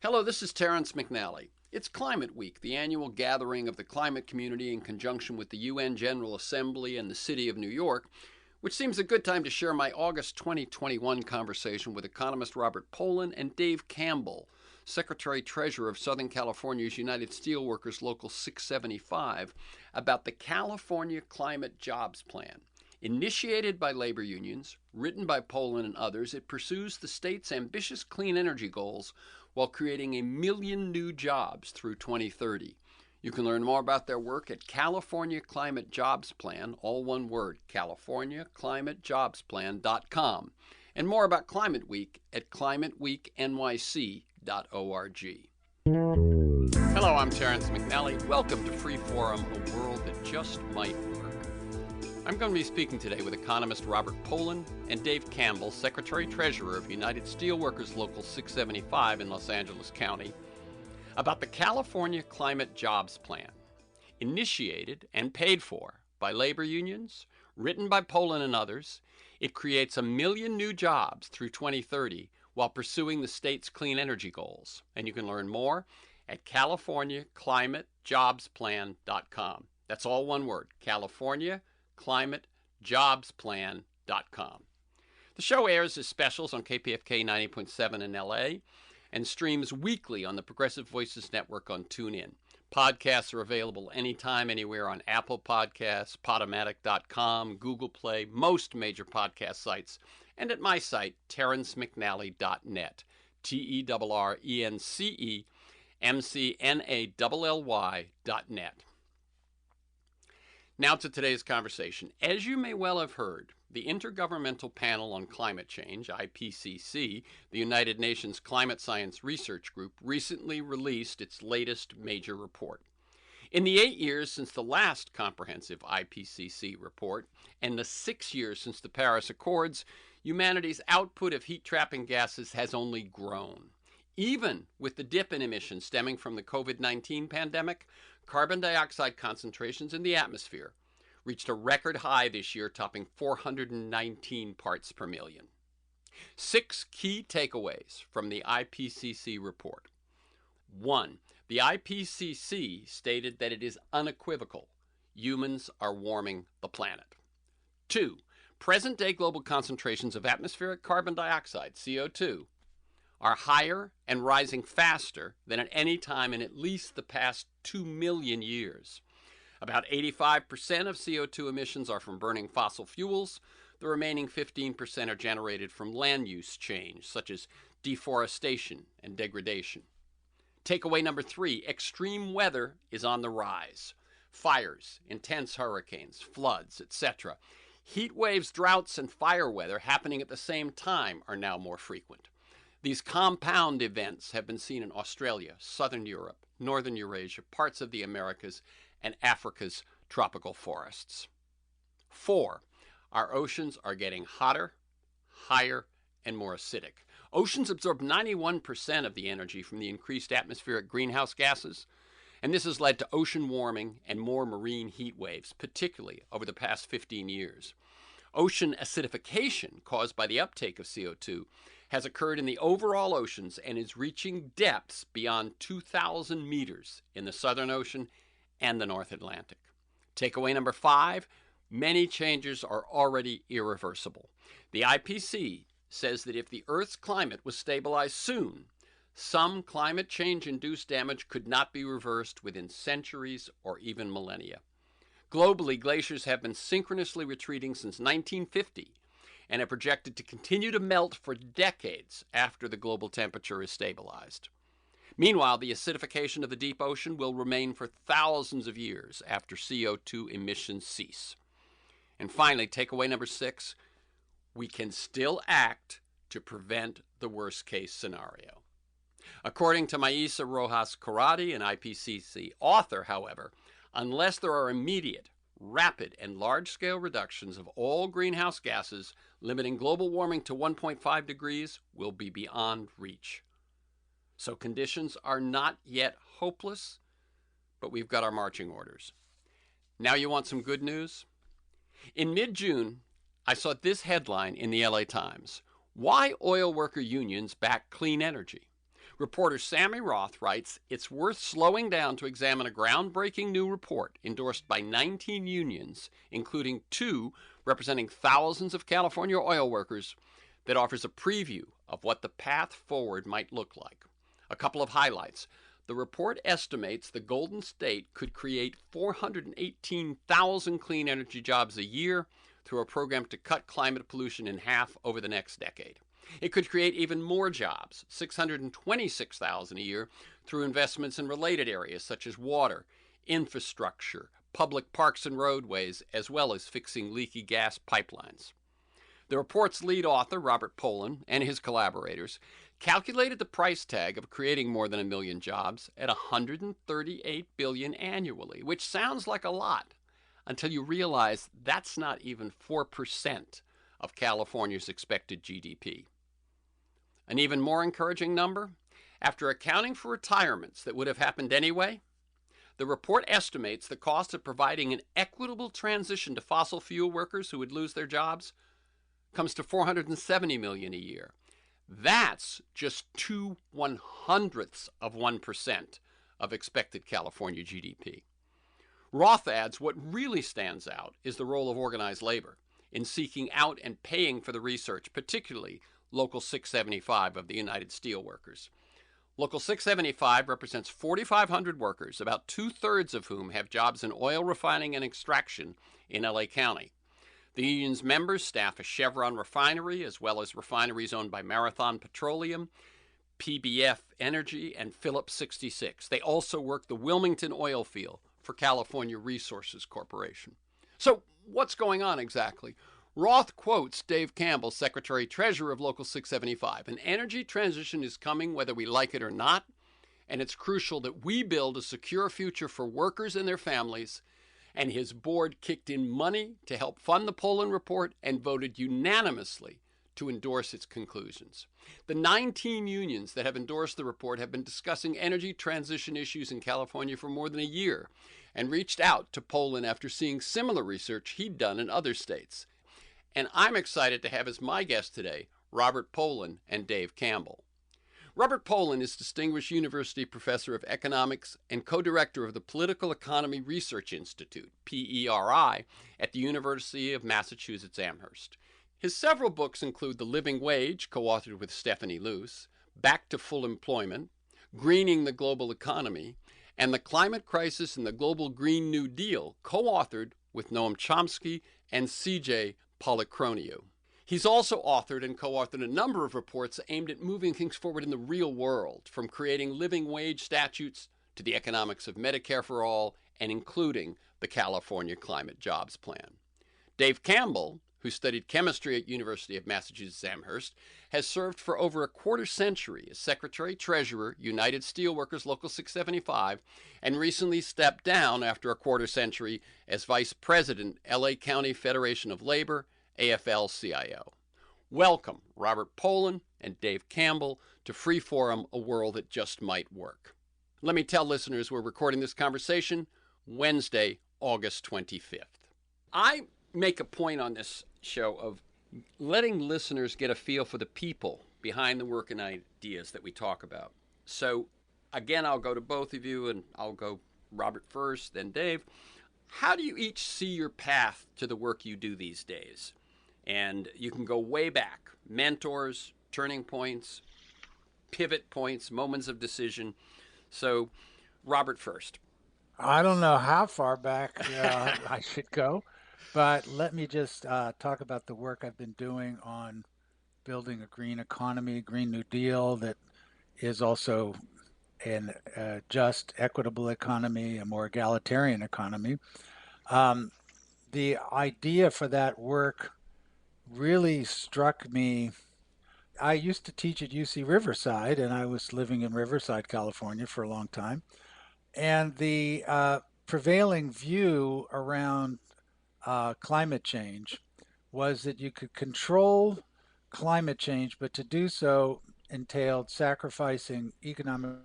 Hello, this is Terrence McNally. It's Climate Week, the annual gathering of the climate community in conjunction with the UN General Assembly and the City of New York, which seems a good time to share my August 2021 conversation with economist Robert POLLIN and Dave Campbell, Secretary-Treasurer of Southern California's United Steelworkers Local 675, about the California Climate Jobs Plan. Initiated by labor unions, written by POLLIN and others, it pursues the state's ambitious clean energy goals while creating 1 million new jobs through 2030. You can learn more about their work at California Climate Jobs Plan, all one word, californiaclimatejobsplan.com, and more about Climate Week at climateweeknyc.org. Hello, I'm Terrence McNally. Welcome to Freeforum, a world that just might work. I'm going to be speaking today with economist Robert POLLIN and Dave Campbell, Secretary-Treasurer of United Steelworkers Local 675 in Los Angeles County, about the California Climate Jobs Plan, initiated and paid for by labor unions, written by POLLIN and others. It creates 1 million new jobs through 2030 while pursuing the state's clean energy goals. And you can learn more at californiaclimatejobsplan.com. That's all one word, californiaclimatejobsplan.com. The show airs as specials on KPFK 90.7 in LA and streams weekly on the Progressive Voices Network on TuneIn. Podcasts are available anytime, anywhere on Apple Podcasts, Podomatic.com, Google Play, most major podcast sites, and at my site, terrencemcnally.net, TERRENCEMCNALLY.net. Now to today's conversation. As you may well have heard, the Intergovernmental Panel on Climate Change, IPCC, the United Nations Climate Science Research Group, recently released its latest major report. In the 8 years since the last comprehensive IPCC report, and the 6 years since the Paris Accords, humanity's output of heat-trapping gases has only grown. Even with the dip in emissions stemming from the COVID-19 pandemic, carbon dioxide concentrations in the atmosphere reached a record high this year, topping 419 parts per million. 6 key takeaways from the IPCC report. 1. The IPCC stated that it is unequivocal. Humans are warming the planet. 2. Present-day global concentrations of atmospheric carbon dioxide, CO2, are higher and rising faster than at any time in at least the past 2 million years. About 85% of CO2 emissions are from burning fossil fuels. The remaining 15% are generated from land use change, such as deforestation and degradation. Takeaway number 3, extreme weather is on the rise. Fires, intense hurricanes, floods, etc. Heat waves, droughts, and fire weather happening at the same time are now more frequent. These compound events have been seen in Australia, Southern Europe, Northern Eurasia, parts of the Americas, and Africa's tropical forests. 4. Our oceans are getting hotter, higher, and more acidic. Oceans absorb 91% of the energy from the increased atmospheric greenhouse gases, and this has led to ocean warming and more marine heat waves, particularly over the past 15 years. Ocean acidification caused by the uptake of CO2 has occurred in the overall oceans and is reaching depths beyond 2,000 meters in the Southern Ocean and the North Atlantic. Takeaway number 5, many changes are already irreversible. The IPCC says that if the Earth's climate was stabilized soon, some climate change-induced damage could not be reversed within centuries or even millennia. Globally, glaciers have been synchronously retreating since 1950 and are projected to continue to melt for decades after the global temperature is stabilized. Meanwhile, the acidification of the deep ocean will remain for thousands of years after CO2 emissions cease. And finally, takeaway number 6, we can still act to prevent the worst-case scenario. According to Maisa Rojas Corradi, an IPCC author, however, unless there are immediate, rapid, and large-scale reductions of all greenhouse gases, limiting global warming to 1.5 degrees will be beyond reach. So conditions are not yet hopeless, but we've got our marching orders. Now you want some good news? In mid-June, I saw this headline in the LA Times: Why oil worker unions back clean energy. Reporter Sammy Roth writes, it's worth slowing down to examine a groundbreaking new report endorsed by 19 unions, including 2 representing thousands of California oil workers, that offers a preview of what the path forward might look like. A couple of highlights. The report estimates the Golden State could create 418,000 clean energy jobs a year through a program to cut climate pollution in half over the next decade. It could create even more jobs, 626,000 a year, through investments in related areas such as water, infrastructure, public parks and roadways, as well as fixing leaky gas pipelines. The report's lead author, Robert POLLIN, and his collaborators calculated the price tag of creating more than 1 million jobs at $138 billion annually, which sounds like a lot until you realize that's not even 4% of California's expected GDP. An even more encouraging number, after accounting for retirements that would have happened anyway, the report estimates the cost of providing an equitable transition to fossil fuel workers who would lose their jobs comes to $470 million a year. That's just 0.02% of expected California GDP. Roth adds what really stands out is the role of organized labor in seeking out and paying for the research, particularly Local 675 of the United Steelworkers. Local 675 represents 4,500 workers, about 2/3 of whom have jobs in oil refining and extraction in LA County. The union's members staff a Chevron refinery, as well as refineries owned by Marathon Petroleum, PBF Energy, and Phillips 66. They also work the Wilmington oil field for California Resources Corporation. So what's going on exactly? Roth quotes Dave Campbell, Secretary-Treasurer of Local 675. An energy transition is coming whether we like it or not, and it's crucial that we build a secure future for workers and their families. And his board kicked in money to help fund the POLLIN report and voted unanimously to endorse its conclusions. The 19 unions that have endorsed the report have been discussing energy transition issues in California for more than a year and reached out to POLLIN after seeing similar research he'd done in other states. And I'm excited to have as my guest today Robert POLLIN and Dave Campbell. Robert POLLIN is Distinguished University Professor of Economics and co-director of the Political Economy Research Institute, PERI, at the University of Massachusetts Amherst. His several books include The Living Wage, co-authored with Stephanie Luce, Back to Full Employment, Greening the Global Economy, and The Climate Crisis and the Global Green New Deal, co-authored with Noam Chomsky and C.J. Policronio. He's also authored and co-authored a number of reports aimed at moving things forward in the real world, from creating living wage statutes to the economics of Medicare for all, and including the California Climate Jobs Plan. Dave Campbell, who studied chemistry at University of Massachusetts Amherst, has served for over a quarter century as Secretary-Treasurer, United Steelworkers Local 675, and recently stepped down after a quarter century as Vice President, LA County Federation of Labor, AFL-CIO. Welcome, Robert POLLIN and Dave Campbell, to Freeforum, a world that just might work. Let me tell listeners we're recording this conversation Wednesday, August 25th. I make a point on this show of letting listeners get a feel for the people behind the work and ideas that we talk about. So, again, I'll go to both of you, and I'll go Robert first, then Dave. How do you each see your path to the work you do these days? And you can go way back, mentors, turning points, pivot points, moments of decision. So, Robert first. I don't know how far back I should go, but let me just talk about the work I've been doing on building a green economy, Green New Deal that is also an just, equitable economy, a more egalitarian economy. The idea for that work really struck me. I used to teach at UC Riverside, and I was living in Riverside, California for a long time. And the prevailing view around climate change was that you could control climate change, but to do so entailed sacrificing economic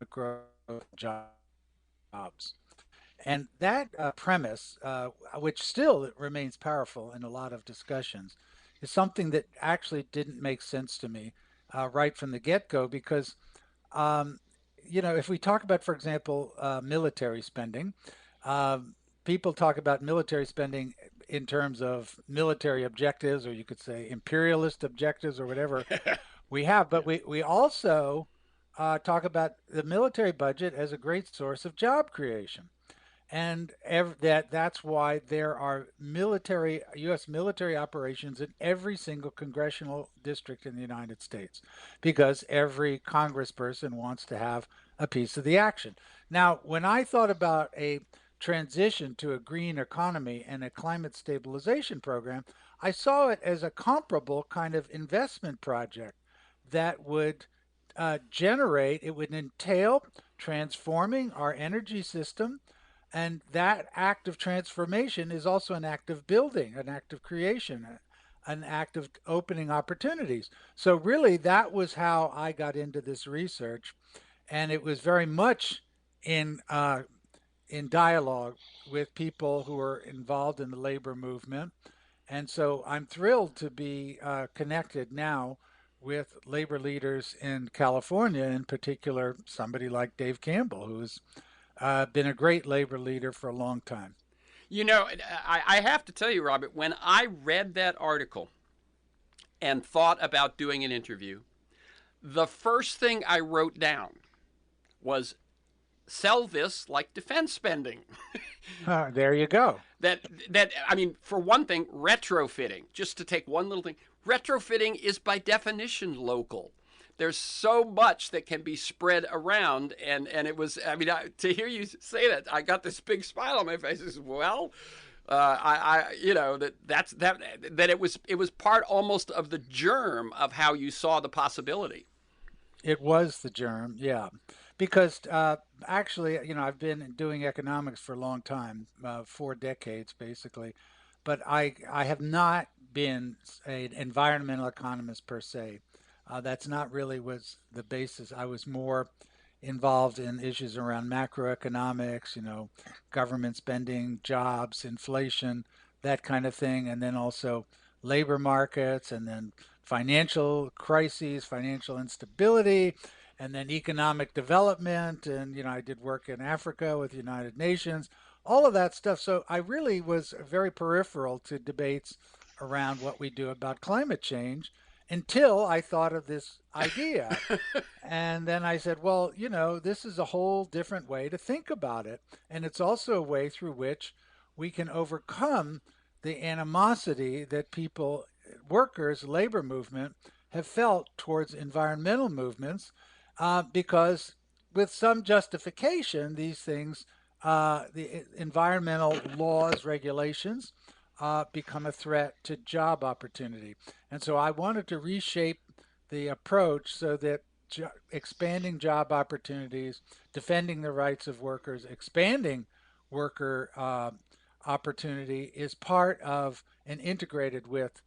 growth and jobs. And that premise, which still remains powerful in a lot of discussions, is something that actually didn't make sense to me right from the get-go, because um, if we talk about, for example, military spending, um, people talk about military spending in terms of military objectives, or you could say imperialist objectives, or whatever we have. But Yeah. we also talk about the military budget as a great source of job creation. And that's why there are U.S. military operations in every single congressional district in the United States, because every congressperson wants to have a piece of the action. Now, when I thought about a transition to a green economy and a climate stabilization program, I saw it as a comparable kind of investment project that would it would entail transforming our energy system, and that act of transformation is also an act of building, an act of creation, an act of opening opportunities. So, really, that was how I got into this research. And it was very much in, in dialogue with people who are involved in the labor movement. And so I'm thrilled to be connected now with labor leaders in California, in particular, somebody like Dave Campbell, who's been a great labor leader for a long time. I have to tell you, Robert, when I read that article and thought about doing an interview, the first thing I wrote down was sell this like defense spending. There you go. that I mean, for one thing, retrofitting. Just to take one little thing, retrofitting is by definition local. There's so much that can be spread around, and it was. I mean, to hear you say that, I got this big smile on my face. I said, well, that it was part almost of the germ of how you saw the possibility. It was the germ, yeah. Because actually, I've been doing economics for a long time, 4 decades basically, but I have not been an environmental economist per se. That's not really was the basis. I was more involved in issues around macroeconomics, government spending, jobs, inflation, that kind of thing, and then also labor markets, and then financial crises, financial instability, and then economic development. And, I did work in Africa with the United Nations, all of that stuff. So I really was very peripheral to debates around what we do about climate change until I thought of this idea. And then I said, well, this is a whole different way to think about it. And it's also a way through which we can overcome the animosity that people, workers, labor movement, have felt towards environmental movements, because with some justification, these things, the environmental laws, regulations, become a threat to job opportunity. And so I wanted to reshape the approach so that expanding job opportunities, defending the rights of workers, expanding worker opportunity is part of and integrated with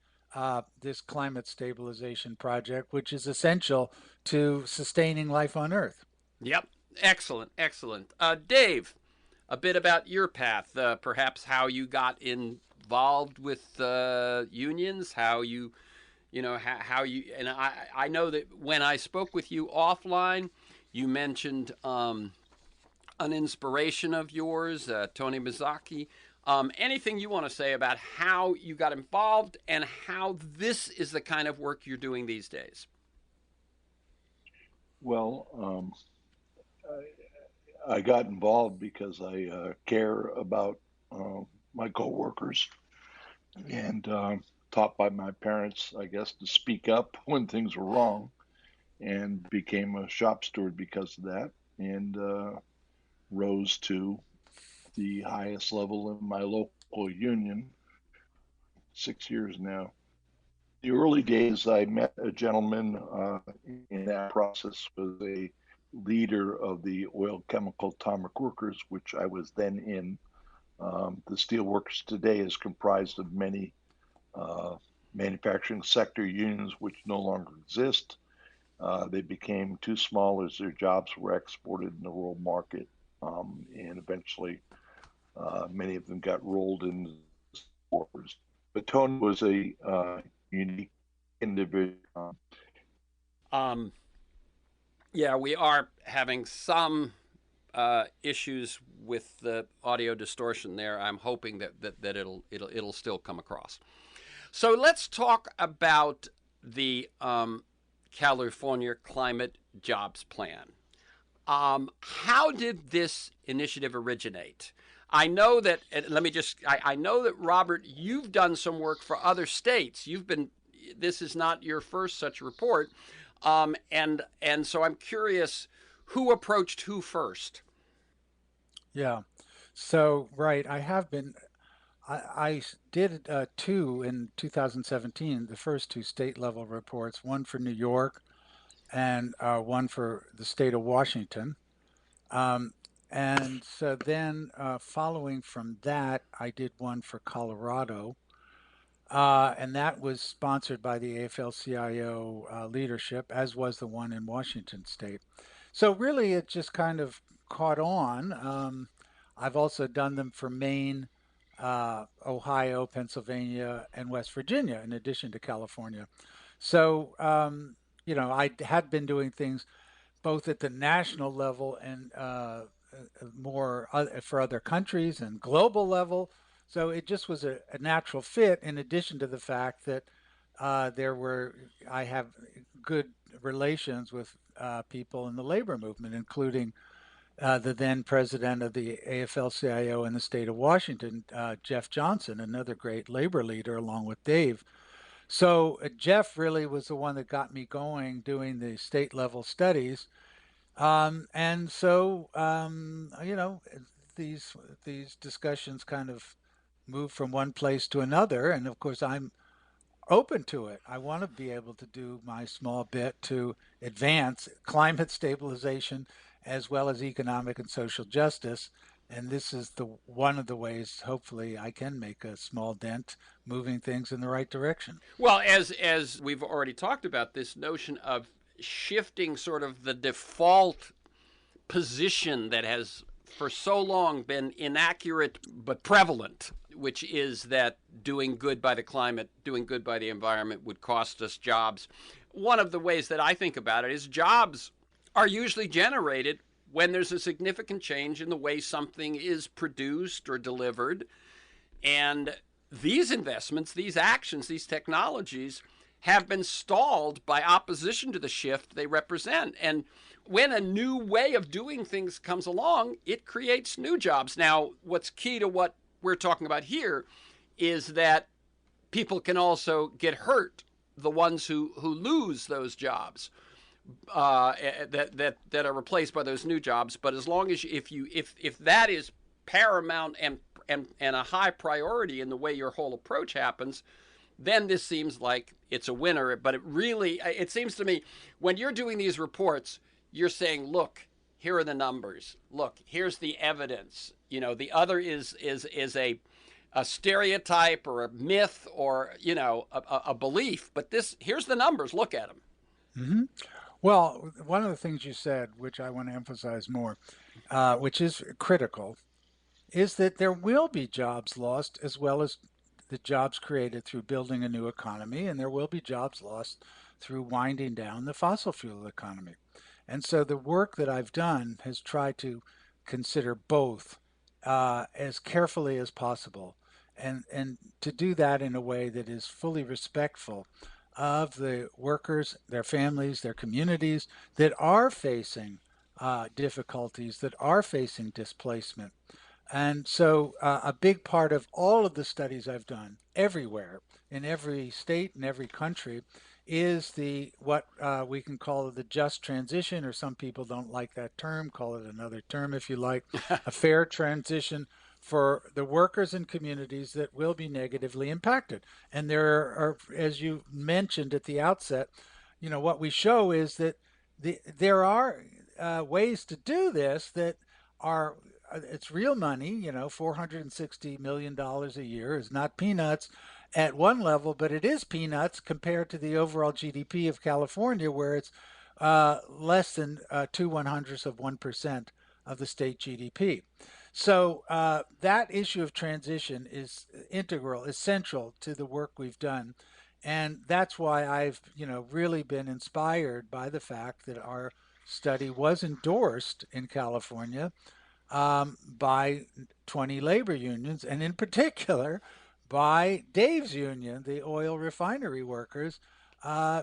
this climate stabilization project, which is essential to sustaining life on Earth. Yep. Excellent. Excellent. Dave, a bit about your path, perhaps how you got involved with unions, how you, and I know that when I spoke with you offline, you mentioned an inspiration of yours, Tony Mizaki. Anything you want to say about how you got involved and how this is the kind of work you're doing these days? Well, I got involved because I care about uh, my coworkers and taught by my parents, I guess, to speak up when things were wrong, and became a shop steward because of that, and rose to the highest level in my local union, 6 years now. The early days, I met a gentleman in that process, was a leader of the oil chemical atomic workers, which I was then in. The steelworkers today is comprised of many uh, manufacturing sector unions which no longer exist. They became too small as their jobs were exported in the world market, and eventually many of them got rolled into workers. But Tony was a unique individual. Um, Yeah, we are having some issues with the audio distortion there. I'm hoping that it'll still come across. So let's talk about the California Climate Jobs Plan. How did this initiative originate? I know that. Let me just. I know that Robert, you've done some work for other states. You've been. This is not your first such report, and so I'm curious who approached who first. Yeah. So, right, I did two in 2017, the first two state level reports, one for New York and one for the state of Washington. Um, and so then, following from that, I did one for Colorado, and that was sponsored by the AFL-CIO leadership, as was the one in Washington State. So really, it just kind of caught on. I've also done them for Maine, Ohio, Pennsylvania, and West Virginia, in addition to California. So, I had been doing things both at the national level and more for other countries and global level. So it just was a natural fit. In addition to the fact that there were, I have good relations with people in the labor movement, including the then president of the AFL-CIO in the state of Washington, Jeff Johnson, another great labor leader, along with Dave. So Jeff really was the one that got me going doing the state level studies, and so, these these discussions kind of move from one place to another, and of course, I'm open to it. I want to be able to do my small bit to advance climate stabilization as well as economic and social justice. And this is the one of the ways, hopefully, I can make a small dent, moving things in the right direction. Well, as we've already talked about, this notion of shifting sort of the default position that has for so long been inaccurate but prevalent, which is that doing good by the climate, doing good by the environment would cost us jobs. One of the ways that I think about it is jobs are usually generated when there's a significant change in the way something is produced or delivered. And these investments, these actions, these technologies have been stalled by opposition to the shift they represent. And when a new way of doing things comes along, it creates new jobs. Now, what's key to what we're talking about here is that people can also get hurt, the ones who lose those jobs. That are replaced by those new jobs. But as long as if that is paramount and a high priority in the way your whole approach happens, then this seems like it's a winner. But it seems to me when you're doing these reports, you're saying, look, here are the numbers. Look, here's the evidence. The other is a stereotype or a myth or a belief. But here's the numbers. Look at them. Hmm. Well, one of the things you said, which I want to emphasize more, which is critical, is that there will be jobs lost as well as the jobs created through building a new economy, and there will be jobs lost through winding down the fossil fuel economy. And so the work that I've done has tried to consider both as carefully as possible, and to do that in a way that is fully respectful of the workers, their families, their communities that are facing difficulties, that are facing displacement. And so, a big part of all of the studies I've done everywhere, in every state, in every country, is the what we can call the just transition, or some people don't like that term, call it another term if you like, a fair transition for the workers and communities that will be negatively impacted. And there are, as you mentioned at the outset, what we show is that there are ways to do this that are it's real money. $460 million a year is not peanuts at one level, but it is peanuts compared to the overall GDP of California, where it's less than 2/100ths of 1% of the state GDP. So that issue of transition is integral, essential to the work we've done. And that's why I've, really been inspired by the fact that our study was endorsed in California by 20 labor unions, and in particular by Dave's union, the oil refinery workers,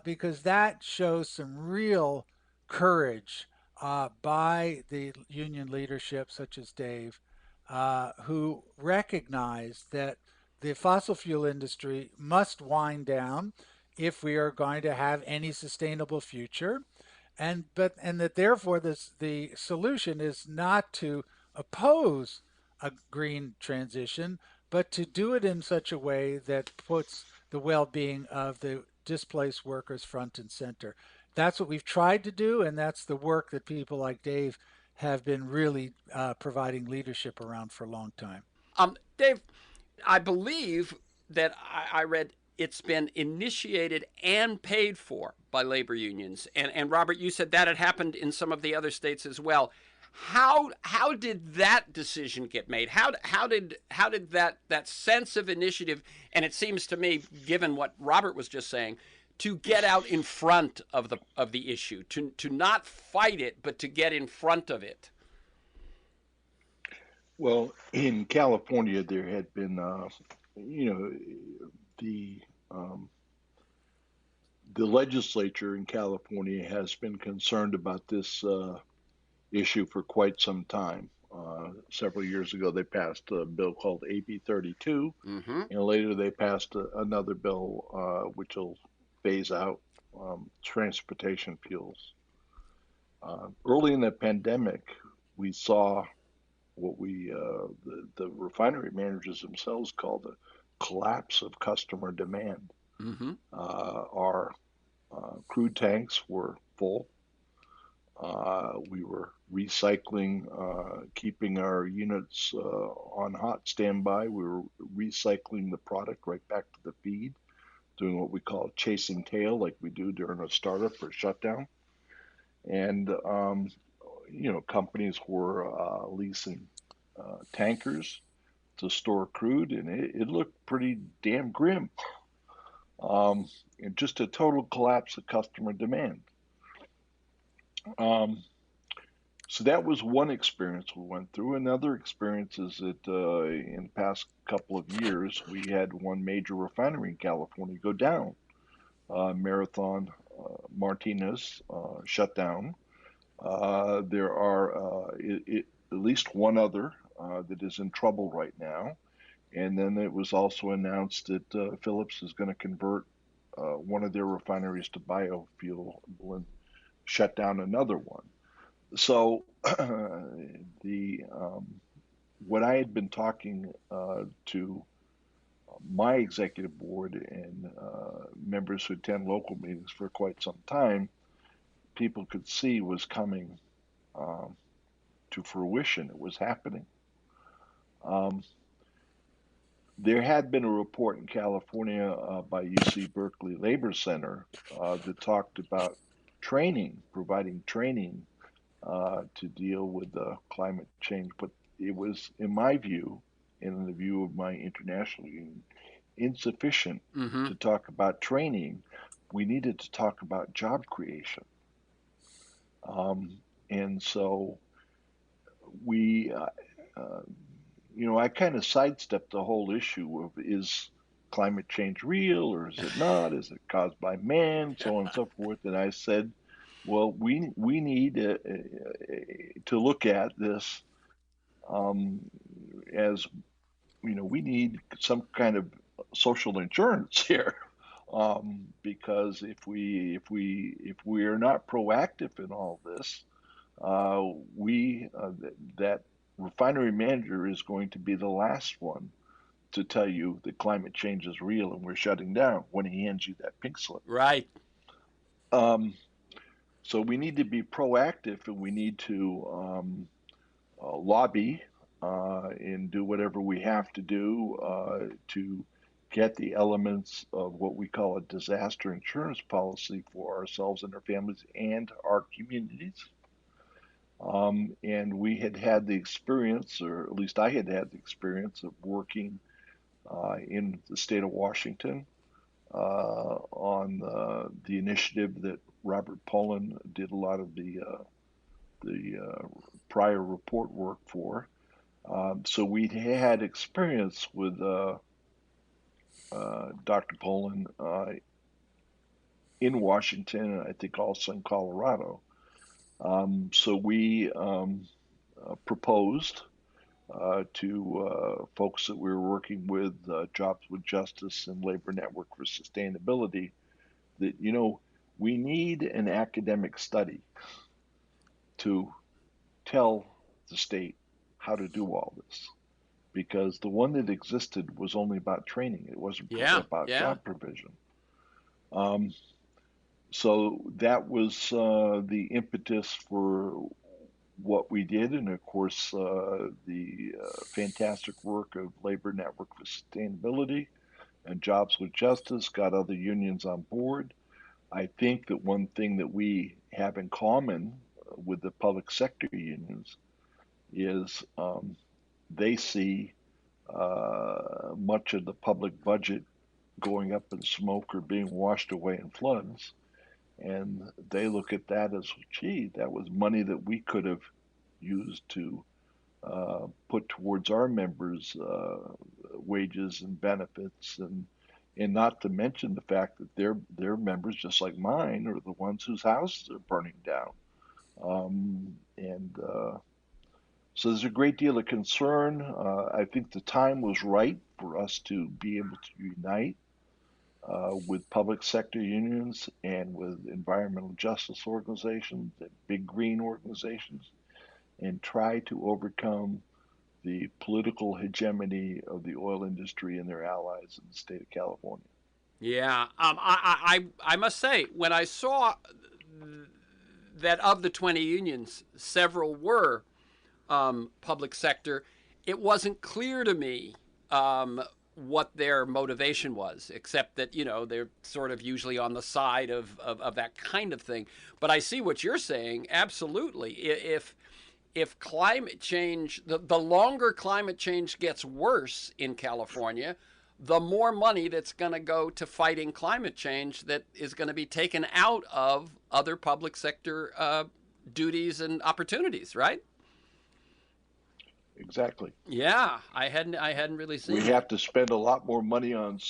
because that shows some real courage by the union leadership, such as Dave, who recognized that the fossil fuel industry must wind down if we are going to have any sustainable future, and that therefore the solution is not to oppose a green transition, but to do it in such a way that puts the well-being of the displaced workers front and center. That's what we've tried to do, and that's the work that people like Dave have been really providing leadership around for a long time. Dave, I believe that I read it's been initiated and paid for by labor unions. And Robert, you said that had happened in some of the other states as well. How did that decision get made? How did that sense of initiative, and it seems to me, given what Robert was just saying, to get out in front of the issue, to not fight it, but to get in front of it? Well, in California, there had been, you know, the um, the legislature in California has been concerned about this issue for quite some time. Several years ago, they passed a bill called AB 32, Mm-hmm. and later they passed another bill which will phase out transportation fuels. Early in the pandemic, we saw what the refinery managers themselves call the collapse of customer demand. Mm-hmm. Our crude tanks were full. We were recycling, keeping our units on hot standby. We were recycling the product right back to the feed, doing what we call chasing tail, like we do during a startup or shutdown. And, companies were leasing tankers to store crude, and it looked pretty damn grim. And just a total collapse of customer demand. Um, so that was one experience we went through. Another experience is that in the past couple of years, we had one major refinery in California go down. Marathon Martinez shut down. There are at least one other that is in trouble right now. And then it was also announced that Phillips is going to convert one of their refineries to biofuel and shut down another one. So the what I had been talking to my executive board and members who attend local meetings for quite some time, people could see was coming um, to fruition. It was happening. Um, there had been a report in California by UC Berkeley Labor Center that talked about training, providing training to deal with climate change. But it was, in my view, and in the view of my international union, insufficient Mm-hmm. to talk about training. We needed to talk about job creation. And so we, uh, I kind of sidestepped the whole issue of is climate change real or is it not? Is it caused by man? So on and so forth. And I said, well, we need to look at this um, as we need some kind of social insurance here, because if we are not proactive in all this, we that refinery manager is going to be the last one to tell you that climate change is real and we're shutting down when he hands you that pink slip. Right. Um, so we need to be proactive and we need to lobby and do whatever we have to do to get the elements of what we call a disaster insurance policy for ourselves and our families and our communities. And we had the experience, or at least I had the experience of working in the state of Washington on the initiative that Robert POLLIN did a lot of the the prior report worked for. So we had experience with Dr. Pollin in Washington, and I think also in Colorado. So we proposed to folks that we were working with, Jobs with Justice and Labor Network for Sustainability, that, we need an academic study to tell the state how to do all this. Because the one that existed was only about training, it wasn't about job provision. So that was the impetus for what we did, and of course, the fantastic work of Labor Network for Sustainability and Jobs with Justice got other unions on board. I think that one thing that we have in common with the public sector unions is they see much of the public budget going up in smoke or being washed away in floods. And they look at that as, gee, that was money that we could have used to put towards our members' wages and benefits, and not to mention the fact that their members, just like mine, are the ones whose houses are burning down. So there's a great deal of concern. I think the time was right for us to be able to unite with public sector unions and with environmental justice organizations and big green organizations, and try to overcome the political hegemony of the oil industry and their allies in the state of California. Yeah, I must say, when I saw that of the 20 unions, several were public sector, it wasn't clear to me what their motivation was, except that, they're sort of usually on the side of that kind of thing. But I see what you're saying, absolutely. If climate change, the longer climate change gets worse in California, the more money that's going to go to fighting climate change that is going to be taken out of other public sector duties and opportunities, right? Exactly. Yeah, I hadn't really seen. We have to spend a lot more money on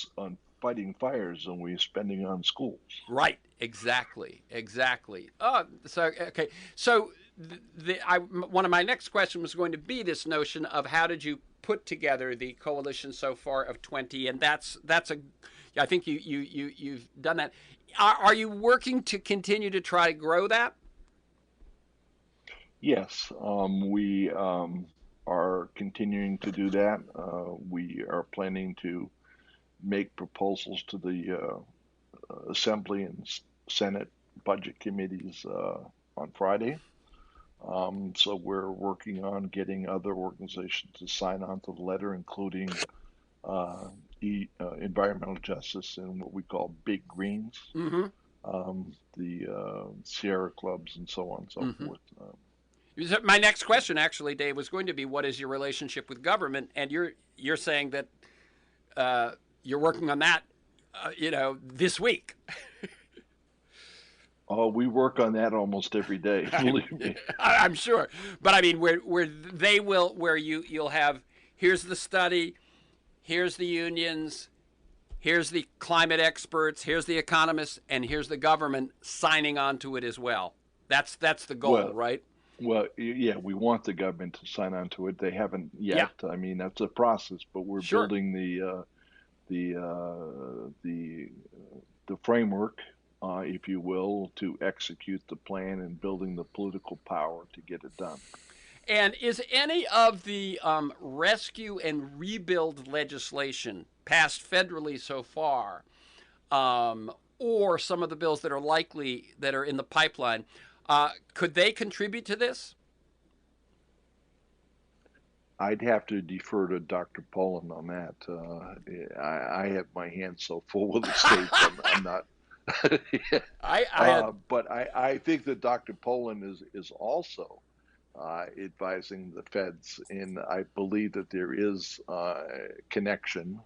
fighting fires than we're spending on schools. Right. Exactly. Oh, so okay. So one of my next questions was going to be this notion of how did you put together the coalition so far of 20, and that's a, I think you've done that. Are you working to continue to try to grow that? Yes, we are continuing to do that. We are planning to make proposals to the Assembly and Senate budget committees on Friday. So we're working on getting other organizations to sign on to the letter, including environmental justice and what we call big greens, the Sierra clubs and so on and so forth. My next question, actually, Dave, was going to be, what is your relationship with government? And you're saying that you're working on that, this week. Oh, we work on that almost every day. Believe me. I'm sure, but I mean, where you'll have, here's the study, here's the unions, here's the climate experts, here's the economists, and here's the government signing on to it as well. That's the goal, right? Well, yeah, we want the government to sign on to it. They haven't yet. Yeah. I mean, that's a process, but we're building the framework, if you will, to execute the plan and building the political power to get it done. And is any of the rescue and rebuild legislation passed federally so far, or some of the bills that are in the pipeline, could they contribute to this? I'd have to defer to Dr. Pollin on that. I have my hands so full with the states, I'm not. But I think that Dr. Pollin is also advising the feds, and I believe that there is a connection.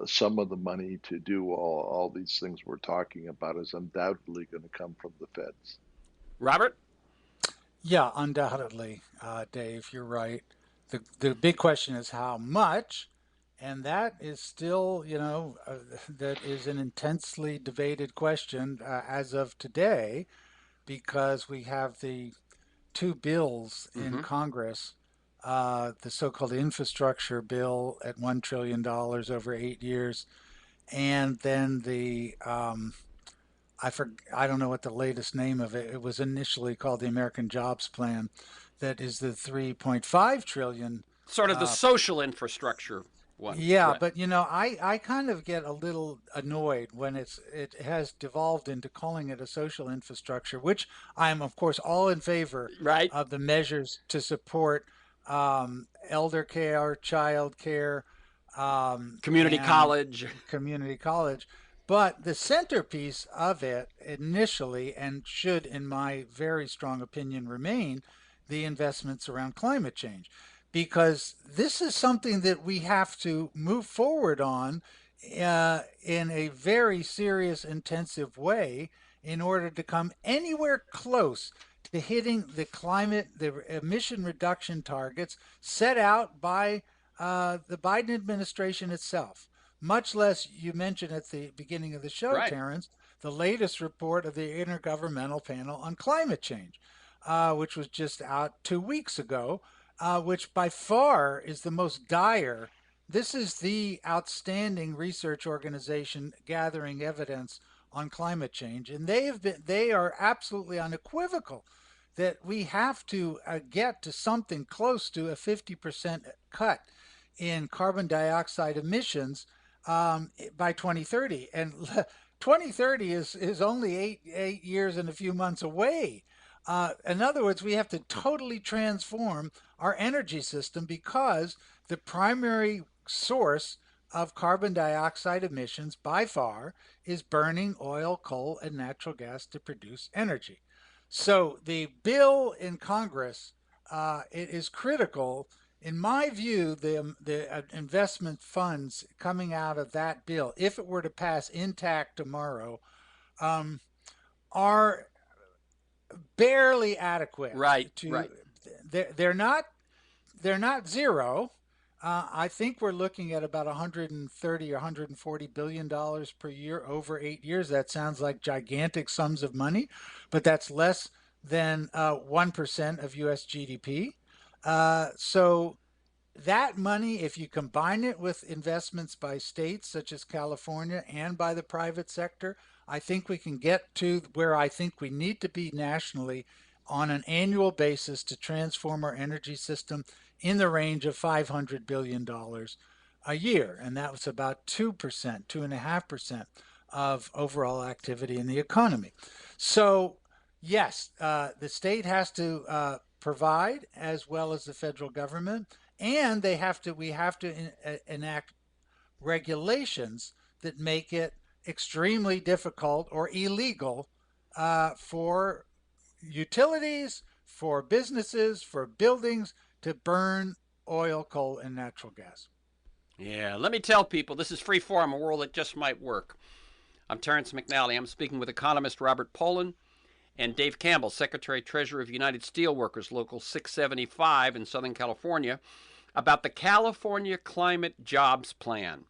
Some of the money to do all these things we're talking about is undoubtedly going to come from the feds. Robert? Yeah, undoubtedly, Dave, you're right. The big question is how much, and that is still, that is an intensely debated question as of today, because we have the two bills in Mm-hmm. Congress, the so-called infrastructure bill at $1 trillion over 8 years, and then I don't know what the latest name of it. It was initially called the American Jobs Plan, that is the 3.5 trillion. Sort of the Uh, social infrastructure one. yeah, Right. but I kind of get a little annoyed when it has devolved into calling it a social infrastructure, which I'm of course all in favor Right. of the measures to support elder care, child care, Community and college. community college. But the centerpiece of it initially, and should, in my very strong opinion, remain the investments around climate change, because this is something that we have to move forward on in a very serious, intensive way in order to come anywhere close to hitting the emission reduction targets set out by the Biden administration itself. Much less, you mentioned at the beginning of the show, Right. Terrence, the latest report of the Intergovernmental Panel on Climate Change, which was just out 2 weeks ago, which by far is the most dire. This is the outstanding research organization gathering evidence on climate change, and they are absolutely unequivocal that we have to get to something close to a 50% cut in carbon dioxide emissions by 2030. And 2030 is only eight years and a few months away. In other words, we have to totally transform our energy system, because the primary source of carbon dioxide emissions by far is burning oil, coal, and natural gas to produce energy. So the bill in Congress, it is critical. In my view, the investment funds coming out of that bill, if it were to pass intact tomorrow, um, are barely adequate Right. to. Right. They're not zero. I think we're looking at about 130 or 140 billion dollars per year over 8 years. That sounds like gigantic sums of money, but that's less than 1% of U.S. GDP. So that money, if you combine it with investments by states such as California and by the private sector, I think we can get to where I think we need to be nationally on an annual basis to transform our energy system in the range of $500 billion a year. And that was about 2%, 2.5% of overall activity in the economy. So, yes, the state has to provide, as well as the federal government, and we have to enact regulations that make it extremely difficult or illegal for utilities, for businesses, for buildings to burn oil, coal, and natural gas. Yeah. Let me tell people this is free form, a world that just might work. I'm Terrence McNally. I'm speaking with economist Robert POLLIN and Dave Campbell, Secretary Treasurer of United Steelworkers, Local 675 in Southern California, about the California Climate Jobs Plan.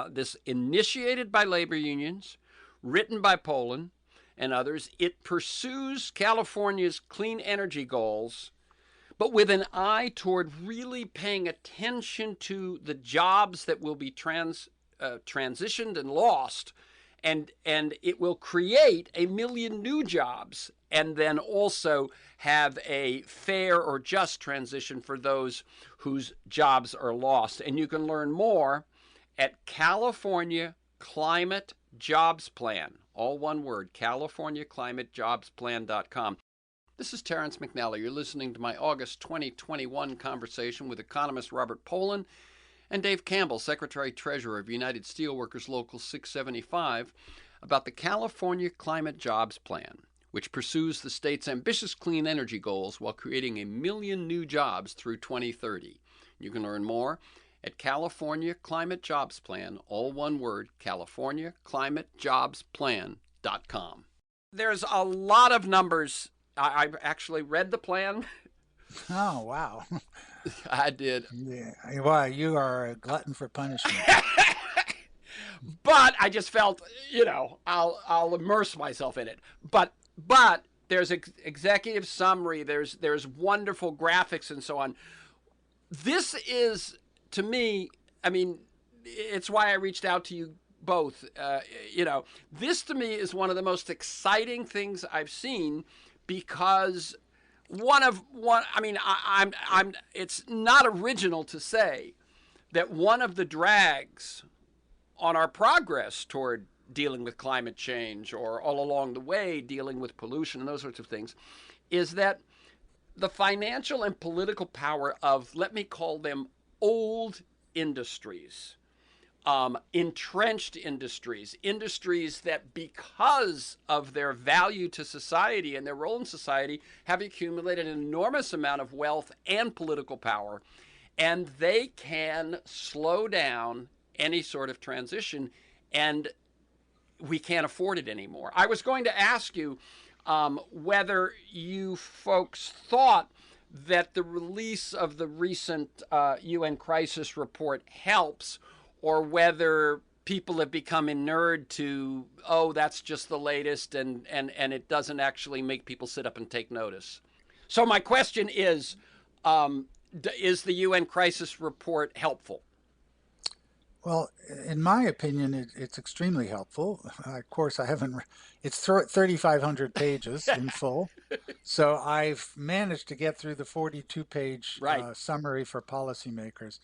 This initiated by labor unions, written by POLLIN and others. It pursues California's clean energy goals, but with an eye toward really paying attention to the jobs that will be transitioned and lost, and it will create 1 million new jobs, and then also have a fair or just transition for those whose jobs are lost. And you can learn more at California Climate Jobs Plan, all one word, CaliforniaClimateJobsPlan.com. This is Terrence McNally. You're listening to my August 2021 conversation with economist Robert POLLIN and Dave Campbell, Secretary Treasurer of United Steelworkers Local 675, about the California Climate Jobs Plan, which pursues the state's ambitious clean energy goals while creating 1 million new jobs through 2030. You can learn more at California Climate Jobs Plan, all one word, CaliforniaClimateJobsPlan.com. There's a lot of numbers I actually read the plan. Oh, wow. I did. Yeah. Why, you are a glutton for punishment. But I just felt, I'll immerse myself in it. But there's executive summary. There's wonderful graphics and so on. This is, to me, I mean, it's why I reached out to you both. This to me is one of the most exciting things I've seen, because one. I mean, I'm. It's not original to say that one of the drags on our progress toward dealing with climate change, or all along the way dealing with pollution and those sorts of things, is that the financial and political power of, let me call them, old industries, entrenched industries, industries that, because of their value to society and their role in society, have accumulated an enormous amount of wealth and political power, and they can slow down any sort of transition, and we can't afford it anymore. I was going to ask you whether you folks thought that the release of the recent UN crisis report helps, or whether people have become inured to, oh, that's just the latest, and it doesn't actually make people sit up and take notice. So my question is the UN crisis report helpful? Well, in my opinion, it's extremely helpful. Of course, I haven't, it's 3,500 pages in full. So I've managed to get through the 42-page Right. summary for policymakers.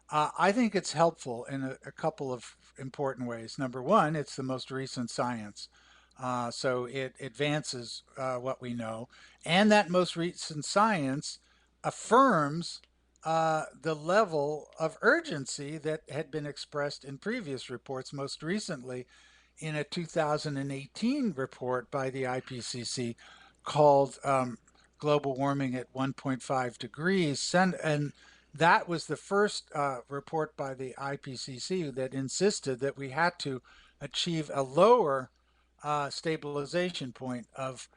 I think it's helpful in a couple of important ways. Number one, it's the most recent science. So it advances what we know. And that most recent science affirms the level of urgency that had been expressed in previous reports, most recently in a 2018 report by the IPCC called Global Warming at 1.5 degrees. And that was the first report by the IPCC that insisted that we had to achieve a lower stabilization point of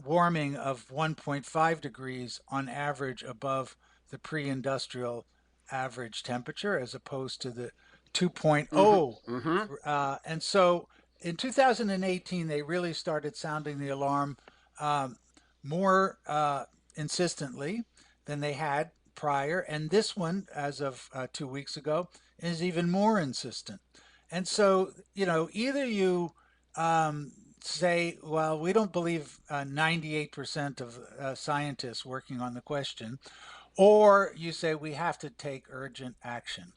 warming of 1.5 degrees on average above the pre-industrial average temperature, as opposed to the 2.0. Mm-hmm. Mm-hmm. And so in 2018, they really started sounding the alarm more insistently than they had prior. And this one, as of 2 weeks ago, is even more insistent. And so, either you say, well, we don't believe 98% of scientists working on the question, or you say we have to take urgent action.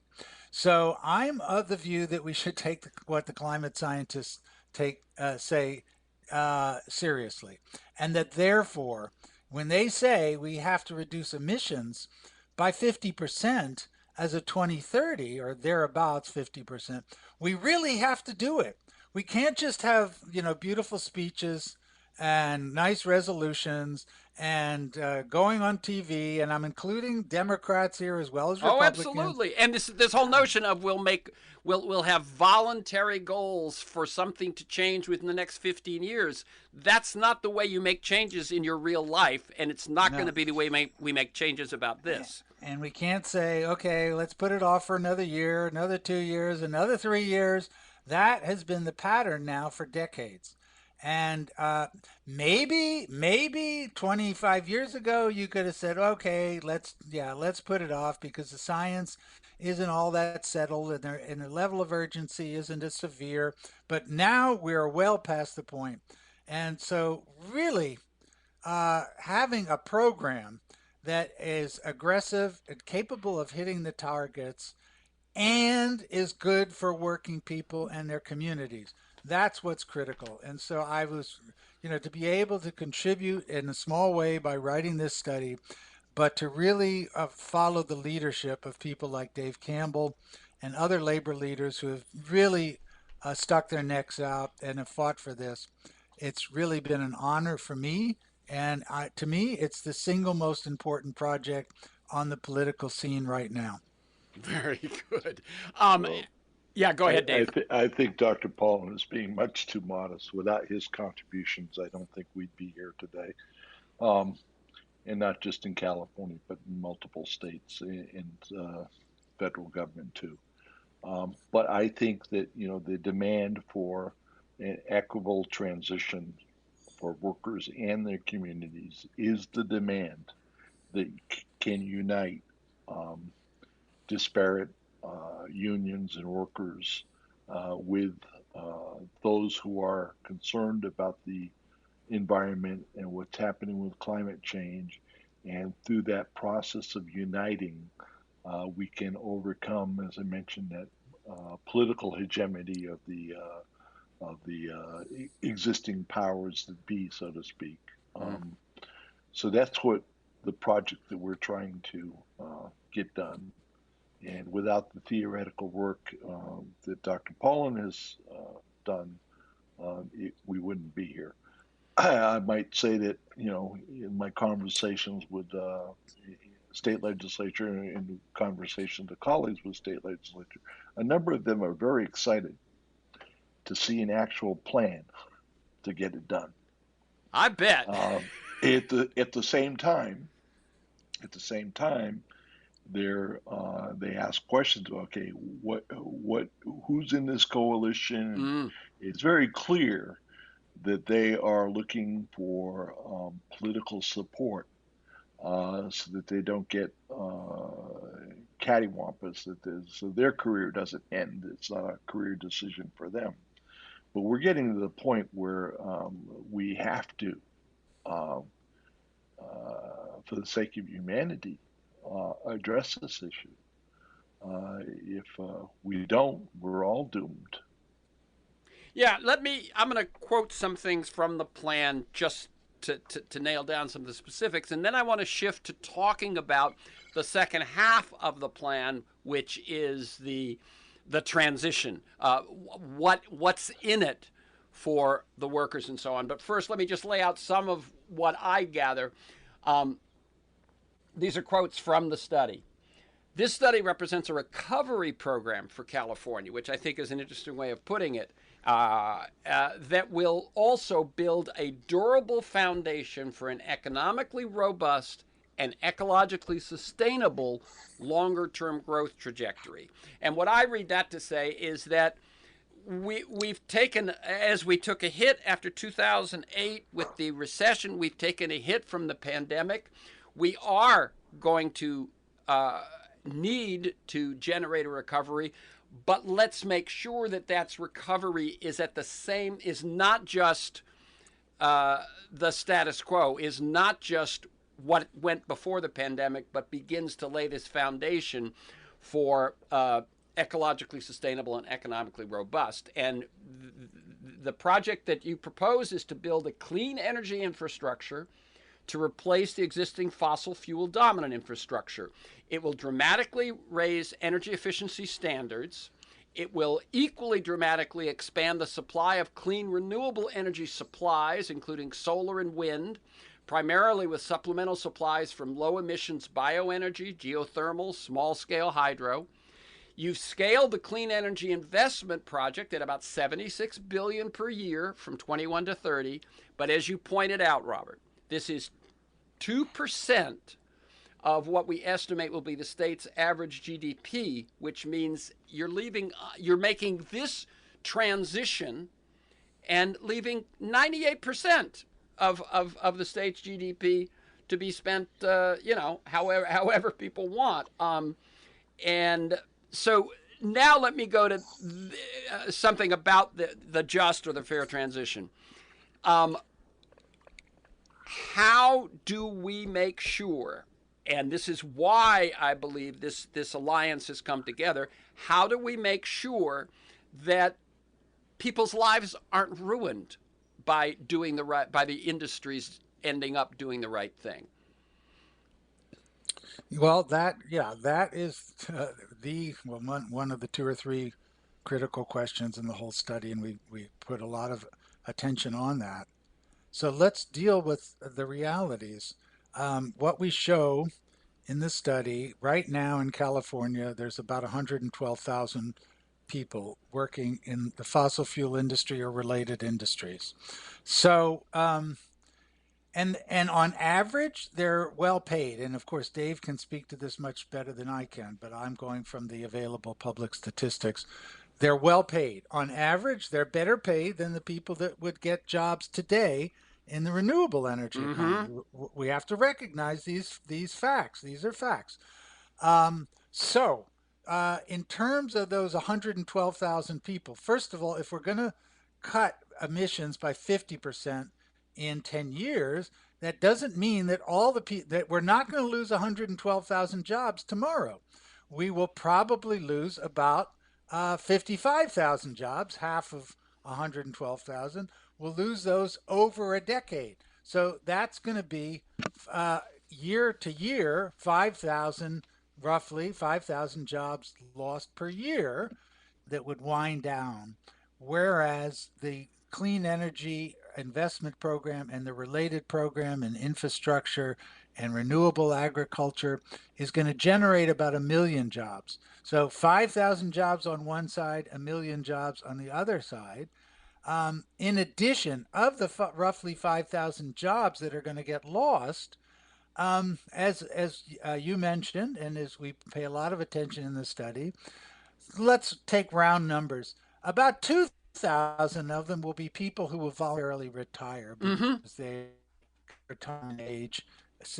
So I'm of the view that we should take what the climate scientists say seriously, and that therefore, when they say we have to reduce emissions by 50% as of 2030 or thereabouts 50%, we really have to do it. We can't just have beautiful speeches and nice resolutions and going on TV, and I'm including Democrats here as well as Oh, Republicans. absolutely. And this whole notion of we'll have voluntary goals for something to change within the next 15 years. That's not the way you make changes in your real life, and it's not going No. to be the way we make changes about this. And we can't say, okay, let's put it off for another year, another 2 years, another 3 years. That has been the pattern now for decades. And maybe 25 years ago, you could have said, okay, let's put it off because the science isn't all that settled and the level of urgency isn't as severe. But now we're well past the point. And so, really, having a program that is aggressive and capable of hitting the targets and is good for working people and their communities. That's what's critical. And so I was, to be able to contribute in a small way by writing this study, but to really follow the leadership of people like Dave Campbell and other labor leaders who have really stuck their necks out and have fought for this. It's really been an honor for me. And to me, it's the single most important project on the political scene right now. Very good. Well, Yeah, go ahead, Dave. I think Dr. Paulin is being much too modest. Without his contributions, I don't think we'd be here today. Um, and not just in California, but in multiple states and federal government too. But I think that the demand for an equitable transition for workers and their communities is the demand that can unite um, disparate unions and workers with those who are concerned about the environment and what's happening with climate change. And through that process of uniting, we can overcome, as I mentioned, that political hegemony of the existing powers that be, so to speak. Mm. So that's what the project that we're trying to get done. And without the theoretical work that Dr. Paulin has done, we wouldn't be here. I might say that, in my conversations with state legislature and conversations to colleagues with state legislature, a number of them are very excited to see an actual plan to get it done. I bet. At the same time, they ask questions. Okay, who's in this coalition? Mm. It's very clear that they are looking for political support so that they don't get cattywampus. So their career doesn't end. It's not a career decision for them. But we're getting to the point where we have to, uh, for the sake of humanity, address this issue. If we don't, we're all doomed. Yeah, I'm going to quote some things from the plan just to nail down some of the specifics. And then I want to shift to talking about the second half of the plan, which is the transition. What's in it for the workers and so on. But first, let me just lay out some of what I gather. These are quotes from the study. This study represents a recovery program for California, which I think is an interesting way of putting it, that will also build a durable foundation for an economically robust and ecologically sustainable longer-term growth trajectory. And what I read that to say is that we've taken, as we took a hit after 2008 with the recession, we've taken a hit from the pandemic. We are going to need to generate a recovery, but let's make sure that that's recovery is not just the status quo, is not just what went before the pandemic, but begins to lay this foundation for ecologically sustainable and economically robust. And the project that you propose is to build a clean energy infrastructure to replace the existing fossil fuel dominant infrastructure. It will dramatically raise energy efficiency standards. It will equally dramatically expand the supply of clean renewable energy supplies, including solar and wind, primarily with supplemental supplies from low emissions bioenergy, geothermal, small scale hydro. You've scaled the clean energy investment project at about $76 billion per year from 21 to 30. But as you pointed out, Robert, this is 2% of what we estimate will be the state's average GDP, which means you're making this transition and leaving 98% of the state's GDP to be spent, however people want. And so now let me go to something about the just or the fair transition. How do we make sure, and this is why I believe this alliance has come together, how do we make sure that people's lives aren't ruined by the industries ending up doing the right thing? Well, that is one of the two or three critical questions in the whole study, and we put a lot of attention on that. So let's deal with the realities. What we show in the study right now in California, there's about 112,000 people working in the fossil fuel industry or related industries. So, and on average, they're well paid. And of course, Dave can speak to this much better than I can, but I'm going from the available public statistics. They're well paid. On average, they're better paid than the people that would get jobs today in the renewable energy Mm-hmm. economy. We have to recognize these facts. These are facts. So, in terms of those 112,000 people, first of all, if we're going to cut emissions by 50% in 10 years, that doesn't mean that that we're not going to lose 112,000 jobs tomorrow. We will probably lose about 55,000 jobs, half of 112,000. We'll lose those over a decade. So that's going to be year to year, 5,000, roughly 5,000 jobs lost per year that would wind down. Whereas the clean energy investment program and the related program in infrastructure and renewable agriculture is going to generate about 1 million jobs. So 5,000 jobs on one side, 1 million jobs on the other side. In addition, of the roughly 5,000 jobs that are going to get lost, as you mentioned, and as we pay a lot of attention in the study, let's take round numbers. About 2,000 of them will be people who will voluntarily retire Mm-hmm. because they retirement age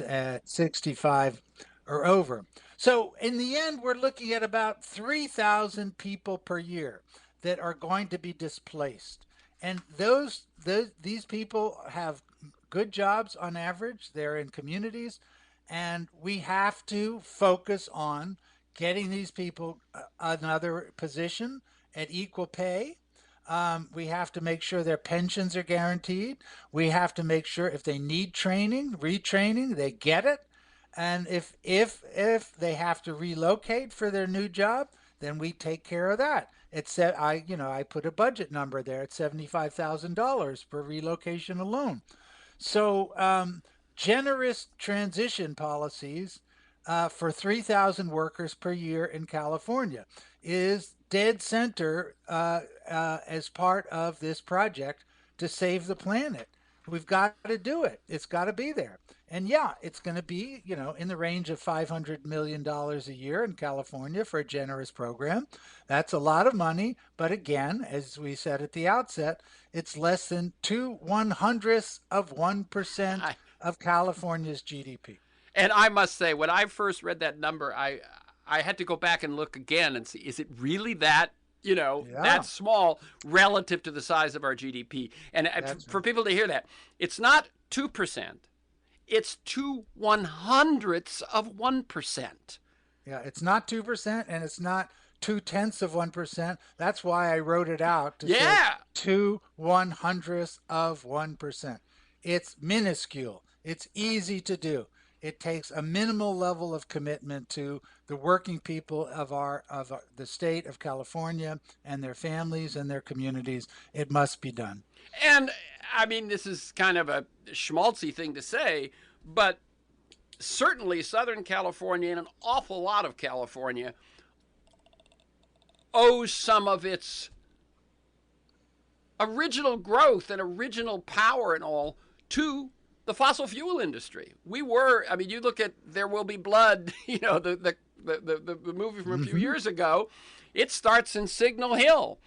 at 65 or over. So in the end, we're looking at about 3,000 people per year that are going to be displaced. And these people have good jobs on average. They're in communities, and we have to focus on getting these people another position at equal pay. We have to make sure their pensions are guaranteed. We have to make sure if they need training, retraining, they get it. And if they have to relocate for their new job, then we take care of that. It's I put a budget number there at $75,000 per relocation alone. So, generous transition policies for 3,000 workers per year in California is dead center as part of this project to save the planet. We've got to do it. It's got to be there. And yeah, it's going to be, in the range of $500 million a year in California for a generous program. That's a lot of money. But again, as we said at the outset, it's less than 2/100ths of 1% of California's GDP. And I must say, when I first read that number, I had to go back and look again and see, is it really that, Yeah, that small relative to the size of our GDP? And that's for right. people to hear that, it's not 2%, it's 2/100ths of 1%. Yeah, it's not 2% and it's not 2/10ths of 1%. That's why I wrote it out to say Yeah. 2/100ths of 1%. It's minuscule. It's easy to do. It takes a minimal level of commitment to the working people of the state of California and their families and their communities. It must be done. And I mean, this is kind of a schmaltzy thing to say, but certainly Southern California and an awful lot of California owes some of its original growth and original power and all to the fossil fuel industry. I mean, you look at There Will Be Blood, the movie from a few Hmm. years ago. It starts in Signal Hill.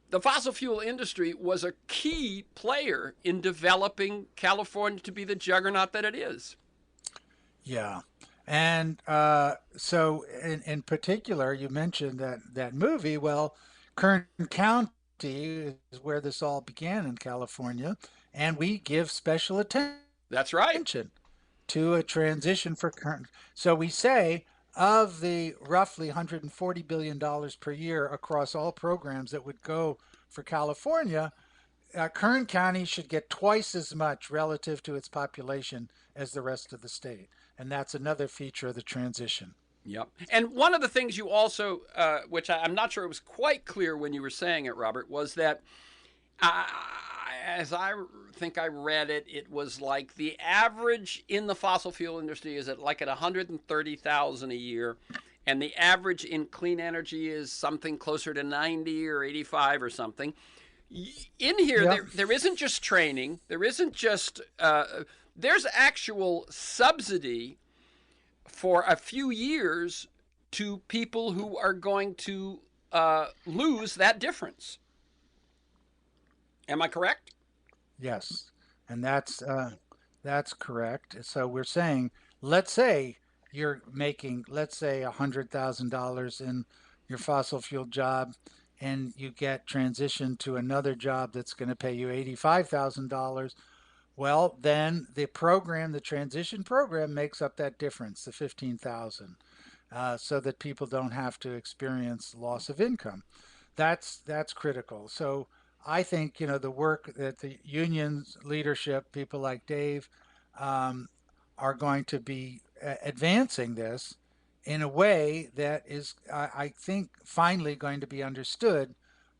The fossil fuel industry was a key player in developing California to be the juggernaut that it is. Yeah. And so, in particular, you mentioned that movie. Well, Kern County is where this all began in California, and we give special That's right. attention to a transition for Kern. So we say of the roughly $140 billion per year across all programs that would go for California, Kern County should get twice as much relative to its population as the rest of the state. And that's another feature of the transition. Yep. And one of the things you also, which I'm not sure it was quite clear when you were saying it, Robert, was that uh, as I think I read it, it was like the average in the fossil fuel industry is at 130,000 a year, and the average in clean energy is something closer to 90 or 85 or something. In here, Yep. there isn't just training, there isn't just, there's actual subsidy for a few years to people who are going to lose that difference. Am I correct? Yes, and that's correct. So we're saying, let's say you're making, let's say, $100,000 in your fossil fuel job, and you get transitioned to another job that's going to pay you $85,000. Well, then the transition program makes up that difference, the 15,000, so that people don't have to experience loss of income. That's critical. So I think the work that the union's leadership, people like Dave, um, are going to be advancing this in a way that is, I think, finally going to be understood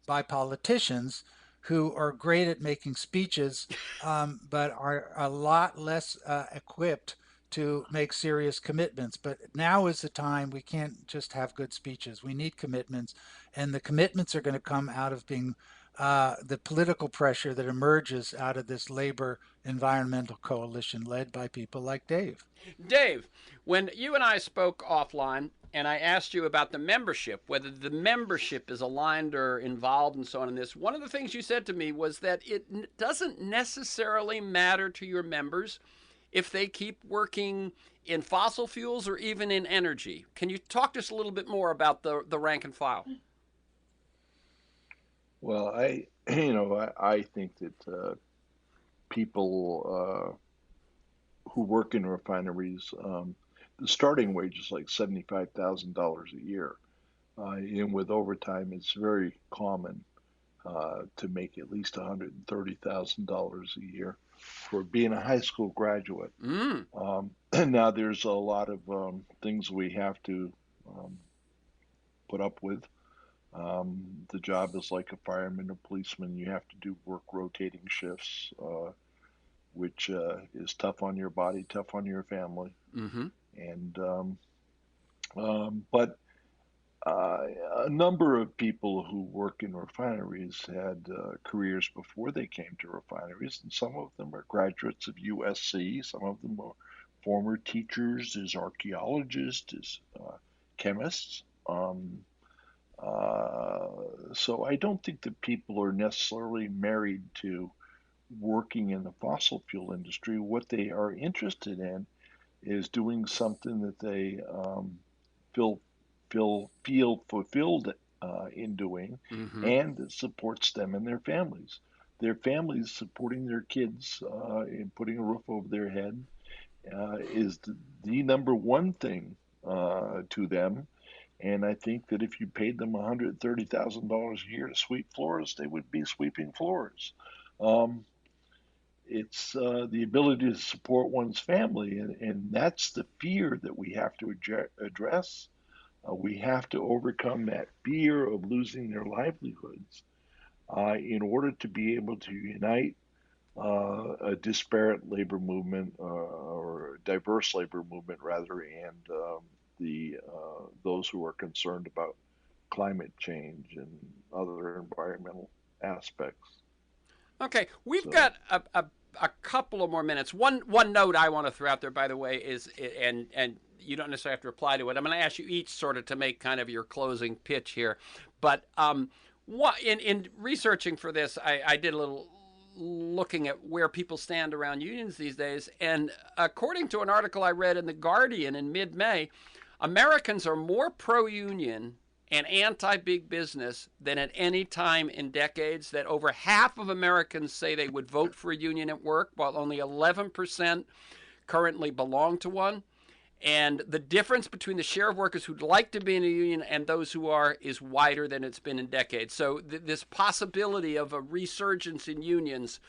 by politicians who are great at making speeches, but are a lot less equipped to make serious commitments. But now is the time. We can't just have good speeches. We need commitments, and the commitments are going to come out of being the political pressure that emerges out of this labor environmental coalition led by people like Dave. Dave, when you and I spoke offline, and I asked you about the membership, whether the membership is aligned or involved and so on in this, one of the things you said to me was that it doesn't necessarily matter to your members if they keep working in fossil fuels or even in energy. Can you talk to us a little bit more about the rank and file? Well, I think that people who work in refineries, the starting wage is like $75,000 a year. And with overtime, it's very common to make at least $130,000 a year for being a high school graduate. Mm. And now there's a lot of things we have to um, put up with. The job is like a fireman or policeman. You have to do work rotating shifts, which is tough on your body, tough on your family. Mm-hmm. And but a number of people who work in refineries had careers before they came to refineries, and some of them are graduates of USC. Some of them are former teachers, as archaeologists, as chemists. Uh, so I don't think that people are necessarily married to working in the fossil fuel industry. What they are interested in is doing something that they feel feel fulfilled in doing, Mm-hmm. and that supports them and their families. Their families supporting their kids and putting a roof over their head is the number one thing to them. And I think that if you paid them $130,000 a year to sweep floors, they would be sweeping floors. Um, it's the ability to support one's family, and that's the fear that we have to address. We have to overcome that fear of losing their livelihoods in order to be able to unite a disparate labor movement or a diverse labor movement rather, and the those who are concerned about climate change and other environmental aspects. Okay, we've So, got a couple of more minutes. One note I want to throw out there, by the way, is and you don't necessarily have to reply to it. I'm going to ask you each sort of to make kind of your closing pitch here. But what in researching for this, I did a little looking at where people stand around unions these days, and according to an article I read in the Guardian in mid-May, Americans are more pro-union and anti-big business than at any time in decades. That over half of Americans say they would vote for a union at work, while only 11% currently belong to one. And the difference between the share of workers who'd like to be in a union and those who are is wider than it's been in decades. So this possibility of a resurgence in unions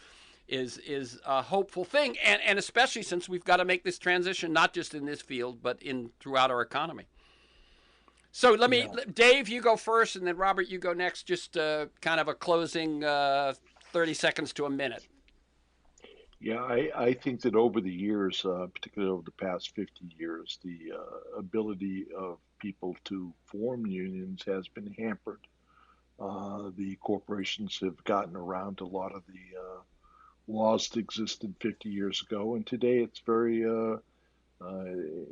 is a hopeful thing, and especially since we've got to make this transition not just in this field but in throughout our economy. So Yeah. Dave, you go first, and then Robert, you go next. Just kind of a closing 30 seconds to a minute. Yeah, I think that over the years, particularly over the past 50 years, the ability of people to form unions has been hampered. The corporations have gotten around a lot of the laws that existed 50 years ago, and today uh,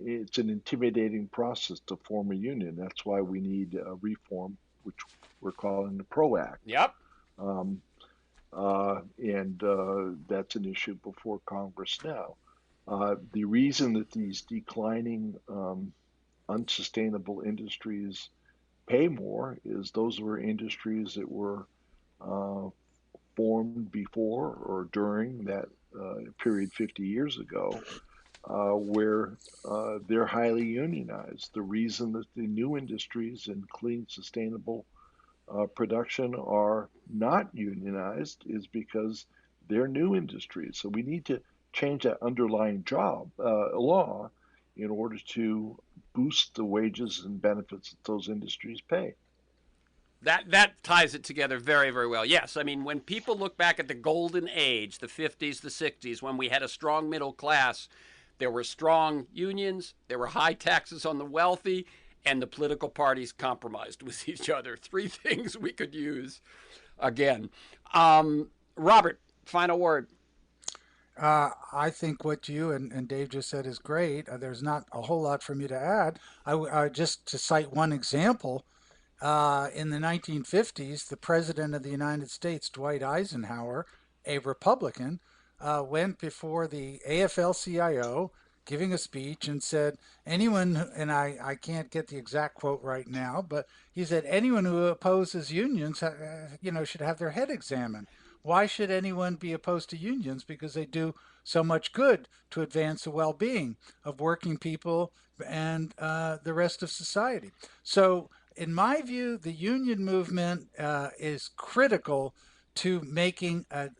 it's an intimidating process to form a union. That's why we need a reform, which we're calling the PRO Act. Yep. Um, and That's an issue before Congress now. The reason that these declining, unsustainable industries pay more is those were industries that were uh, formed before or during that period 50 years ago, where they're highly unionized. The reason that the new industries in clean, sustainable production are not unionized is because they're new industries. So we need to change that underlying law in order to boost the wages and benefits that those industries pay. That ties it together very, very well. Yes, I mean, when people look back at the golden age, the 50s, the 60s, when we had a strong middle class, there were strong unions, there were high taxes on the wealthy, and the political parties compromised with each other. Three things we could use again. Robert, final word. I think what you and Dave just said is great. There's not a whole lot for me to add. Just to cite one example, in the 1950s, the President of the United States, Dwight Eisenhower, a Republican, went before the AFL-CIO giving a speech and said, and I can't get the exact quote right now, but he said, anyone who opposes unions, should have their head examined. Why should anyone be opposed to unions? Because they do so much good to advance the well-being of working people and the rest of society. So in my view, the union movement is critical to making a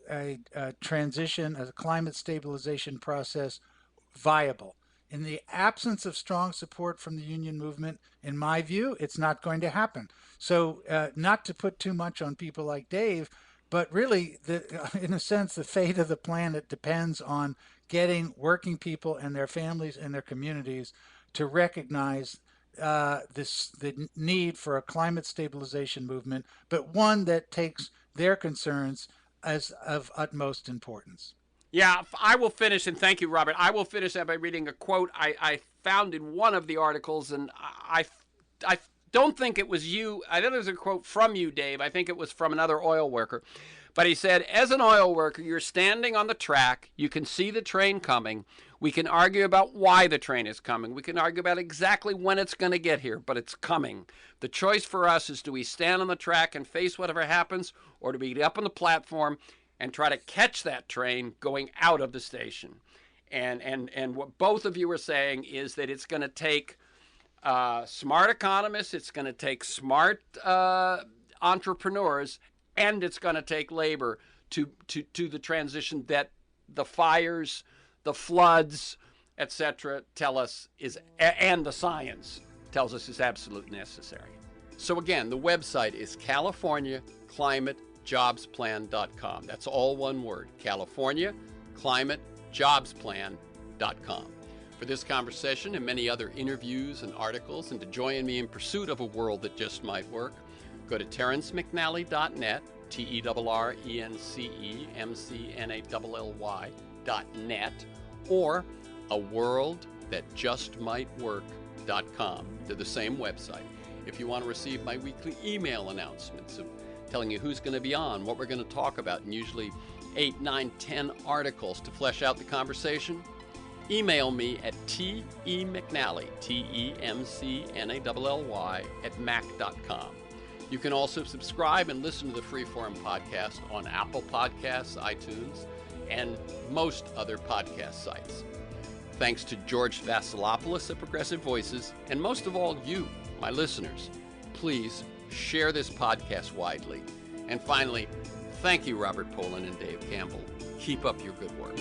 transition, a climate stabilization process viable. In the absence of strong support from the union movement, in my view, it's not going to happen. So, not to put too much on people like Dave, but really, in a sense, the fate of the planet depends on getting working people and their families and their communities to recognize the need for a climate stabilization movement, but one that takes their concerns as of utmost importance. Yeah, I will finish, and thank you, Robert. I will finish that by reading a quote I found in one of the articles, and I don't think it was you. I don't think it was a quote from you, Dave. I think it was from another oil worker. But he said, as an oil worker, you're standing on the track. You can see the train coming. We can argue about why the train is coming. We can argue about exactly when it's going to get here, but it's coming. The choice for us is, do we stand on the track and face whatever happens, or do we get up on the platform and try to catch that train going out of the station? And what both of you are saying is that it's going to take smart economists, it's going to take smart entrepreneurs, and it's going to take labor to the transition that the fires, the floods, etc., tell us is, and the science tells us is absolutely necessary. So again, the website is CaliforniaClimateJobsPlan.com. That's all one word, CaliforniaClimateJobsPlan.com. For this conversation and many other interviews and articles, and to join me in pursuit of a world that just might work, go to TerrenceMcNally.net, TerrenceMcNally.net, or aworldthatjustmightwork.com. They're the same website. If you want to receive my weekly email announcements of telling you who's going to be on, what we're going to talk about, and usually 8, 9, 10 articles to flesh out the conversation, email me at temcnally, TEMCNALLY, @mac.com. You can also subscribe and listen to the Freeform podcast on Apple Podcasts, iTunes, and most other podcast sites. Thanks to George Vasilopoulos at Progressive Voices, and most of all, you, my listeners. Please share this podcast widely. And finally, thank you, Robert POLLIN and Dave Campbell. Keep up your good work.